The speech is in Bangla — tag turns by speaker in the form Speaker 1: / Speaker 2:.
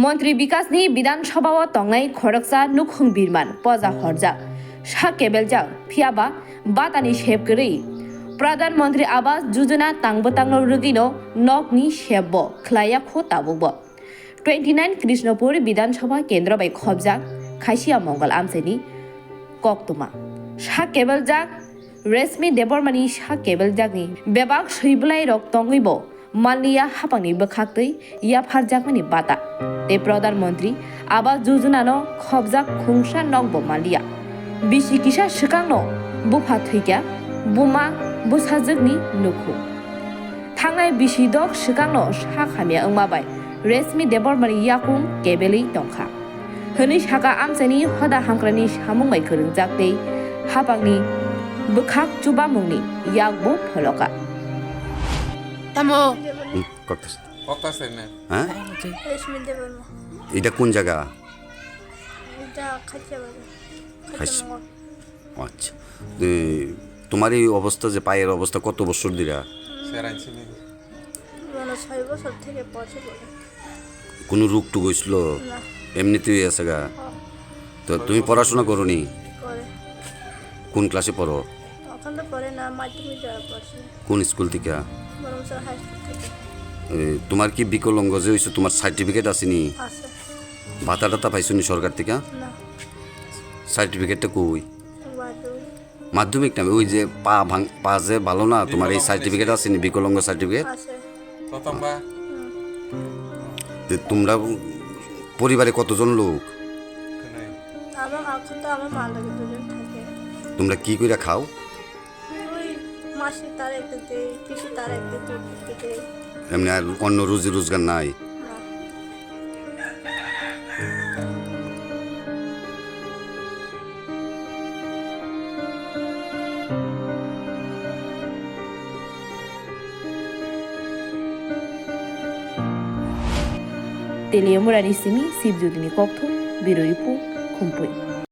Speaker 1: মন্ত্রী বিকাশনি বিধানসভাও তংনাই খরকসা নুখং বিরমান পজা হরজা সা কেবেলজা ফিয়াবা বাতানি সেবগরি প্রধানমন্ত্রী আবাস যোজনা তাংবো তাংনো রুগিনো নকনি সেব্ব খ্লায়া খো তাবুব 29 কৃষ্ণপুর বিধানসভা কেন্দ্র বাই খবজা খাইসিয়া মঙ্গল আমসেনি কক্তমা সা কেবেলজা রেশমি দেবরমানি সা কেবেলজাগনি বেবাক সৈবলাই রক তংইব মালনিয়া হাপাংনি বখাকতৈ ইয়া ফারজাকমানি বাতা তে প্রধানমন্ত্রী আবাস যোজনানো খবজা খুংসা নংব মালিয়া বিসি কিসা সিকাংনো বুফা থৈক্যা বুমা বুসাजोगनि नुखु थांनाय बिसि दक सिगांनो सा खामिया ओंमाबाय रेशमी देबरमानि याकुं केबेलै दंखा हनै सागा आमसानि हदा हांक्रानि सामुंबाय खोरोंजाकदै हाबांनि बोखाक जुबामुंनि याकबो फलका
Speaker 2: Tamo.
Speaker 3: কক্তাছে না
Speaker 4: হ্যাঁ
Speaker 2: রেশমি দেবর্মা
Speaker 4: এটা কোন জায়গা
Speaker 2: এটা খাইছে বাজার
Speaker 4: খাইছে। আচ্ছা তোমার এই অবস্থা যে পায়ের অবস্থা কত বছর দিরা
Speaker 3: সেরাইছি নি
Speaker 2: মানে 6 বছর থেকে পড়ছে বলে
Speaker 4: কোনো রোগ টুক হয়েছিল
Speaker 2: না
Speaker 4: এমনিতেই আছে গা তো তুমি পড়াশোনা করো নি
Speaker 2: করে
Speaker 4: কোন ক্লাসে পড়ো
Speaker 2: তখন তো পড়ে না মাধ্যমিক যাওয়ার পড়ছে
Speaker 4: কোন স্কুল থেকে
Speaker 2: বরং স্যার হাই স্কুল থেকে
Speaker 4: তোমার কি বিকলাঙ্গ যে হয়েছে তোমার সার্টিফিকেট আসেনি
Speaker 2: আছে
Speaker 4: ভাতা টাতা পাইছো নি সরকার থেকে
Speaker 2: না
Speaker 4: সার্টিফিকেটটা কই
Speaker 2: বাদু
Speaker 4: মাধ্যমিক নামে ওই যে পা যে ভালো না তোমার এই সার্টিফিকেট আসেনি বিকলাঙ্গ সার্টিফিকেট
Speaker 2: আছে
Speaker 3: প্রথমবার
Speaker 4: তোমরা পরিবারে কতজন লোক
Speaker 2: আমার এখন তো আমার মা লাগে দুজন থাকে
Speaker 4: তোমরা কি করে খাও
Speaker 2: ওই মাসে তার একটা দেয় পিসি তার একটা দুধ দেয়
Speaker 4: এমনি আর অন্য রুজি রোজগার নাই
Speaker 2: না
Speaker 1: তেলিয়া মুরারি সিমি শিবজুদিনী কক্ষ বিরোইপু খুমপুই